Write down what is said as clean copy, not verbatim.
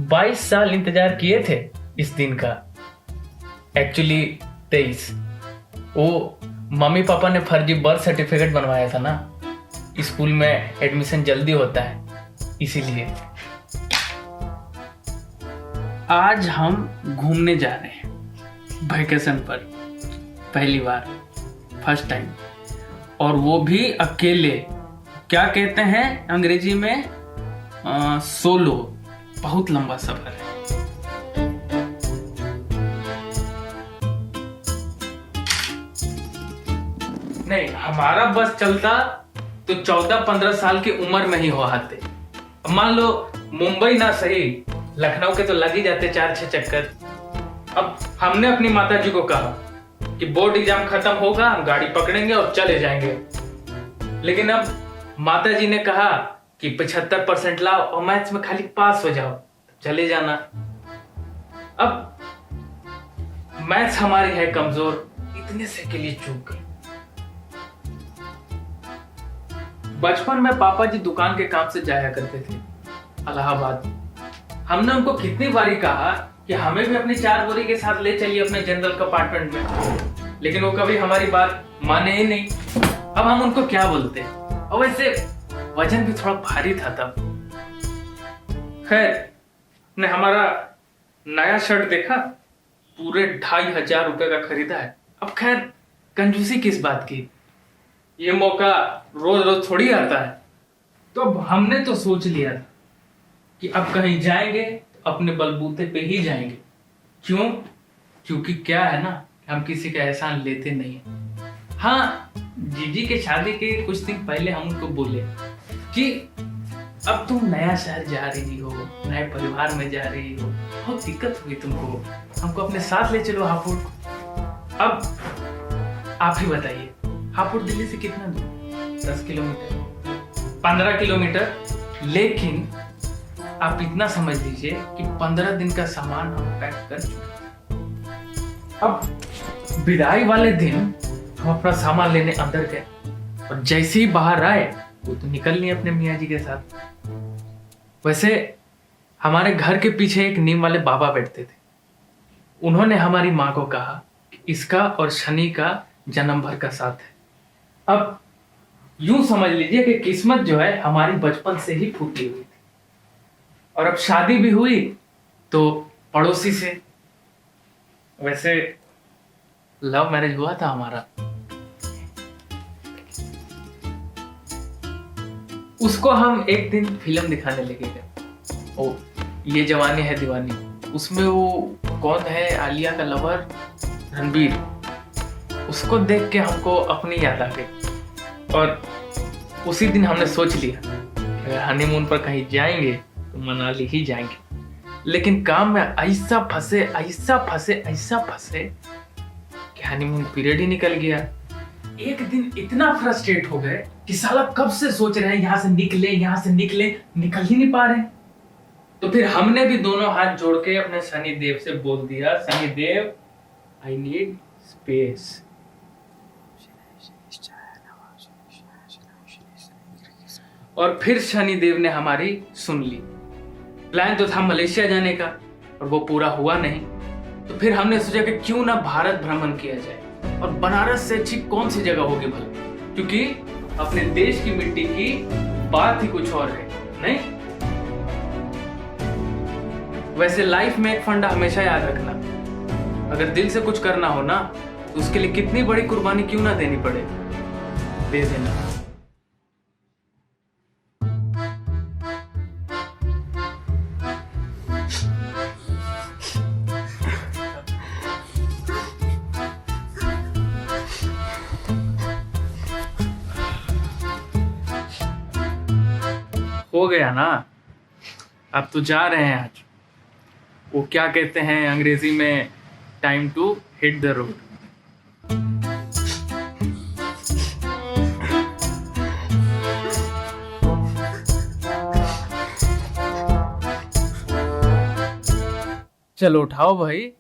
22 साल इंतजार किए थे इस दिन का। एक्चुअली 23। वो मम्मी पापा ने फर्जी बर्थ सर्टिफिकेट बनवाया था ना, स्कूल में एडमिशन जल्दी होता है इसीलिए। आज हम घूमने जा रहे हैं वैकेशन पर, पहली बार, फर्स्ट टाइम, और वो भी अकेले। क्या कहते हैं अंग्रेजी में? सोलो। बहुत लंबा सफर है। नहीं, हमारा बस चलता तो 14-15 साल की उम्र में ही हो आते। मान लो मुंबई ना सही, लखनऊ के तो लग ही जाते 4-6 चक्कर। अब हमने अपनी माता जी को कहा कि बोर्ड एग्जाम खत्म होगा, हम गाड़ी पकड़ेंगे और चले जाएंगे। लेकिन अब माता जी ने कहा कि 75% लाओ और मैथ्स में खाली पास हो जाओ, चले जाना। अब मैथ्स हमारी है कमजोर, इतने से के लिए चूक गई। बचपन में पापा जी दुकान के काम से जाया करते थे इलाहाबाद। हमने उनको कितनी बारी कहा कि हमें भी अपनी 4 बोरी के साथ ले चलिए अपने जनरल कंपार्टमेंट में, लेकिन वो कभी हमारी बात माने ही नहीं। अब हम उनको क्या बोलते। और वैसे वजन भी थोड़ा भारी था तब। खैर, ने हमारा नया शर्ट देखा, पूरे 2500 रुपए का खरीदा है। अब खैर, कंजूसी किस बात की, ये मौका रोज रोज थोड़ी आता है। तो अब हमने तो सोच लिया था कि अब कहीं जाएंगे तो अपने बलबूते पे ही जाएंगे। क्यों? क्योंकि क्या है ना, हम किसी का एहसान लेते नहीं है। हाँ, जीजी के शादी के कुछ दिन पहले हम उनको बोले कि अब तुम नया शहर जा रही हो, नए परिवार में जा रही हो, बहुत दिक्कत हुई तुमको, हमको अपने साथ ले चलो हापुड़। अब आप ही बताइए, हापुड़ दिल्ली से कितना दूर? 10 किलोमीटर, 15 किलोमीटर। लेकिन आप इतना समझ लीजिए कि 15 दिन का सामान हम पैक कर चुके। अब विदाई वाले दिन हम अपना सामान लेने अंदर गए और जैसे ही बाहर आए वो तो निकल लिए अपने मियाँ जी के साथ। वैसे हमारे घर के पीछे एक नीम वाले बाबा बैठते थे। उन्होंने हमारी माँ को कहा कि इसका और शनि का जन्म भर का साथ है। अब यूं समझ लीजिए कि किस्मत जो है हमारी बचपन से ही फूटी हुई थी। और अब शादी भी हुई तो पड़ोसी से। वैसे लव मैरिज हुआ था हमारा। उसको हम एक दिन फिल्म दिखाने लेके गए, ओ ये जवानी है दीवानी। उसमें वो कौन है, आलिया का लवर रणबीर। उसको देख के हमको अपनी याद आ गई और उसी दिन हमने सोच लिया कि अगर हनीमून पर कहीं जाएंगे तो मनाली ही जाएंगे। लेकिन काम में ऐसा फंसे कि हनीमून पीरियड ही निकल गया। एक दिन इतना फ्रस्ट्रेट हो गए कि साला कब से सोच रहे हैं यहाँ से निकले, निकल ही नहीं पा रहे। तो फिर हमने भी दोनों हाथ जोड़ के अपने शनि देव से बोल दिया, Shani Dev I need space. और फिर शनि देव ने हमारी सुन ली। प्लान तो था मलेशिया जाने का और वो पूरा हुआ नहीं। तो फिर हमने सोचा कि क्यों ना भारत भ्रमण किया जाए, और बनारस से अच्छी कौन सी जगह होगी भला, क्योंकि अपने देश की मिट्टी की बात ही कुछ और है, नहीं? वैसे लाइफ में एक फंडा हमेशा याद रखना, अगर दिल से कुछ करना हो ना तो उसके लिए कितनी बड़ी कुर्बानी क्यों ना देनी पड़े, दे देना। हो गया ना, अब तो जा रहे हैं आज। वो क्या कहते हैं अंग्रेजी में, time to hit the road. चलो उठाओ भाई।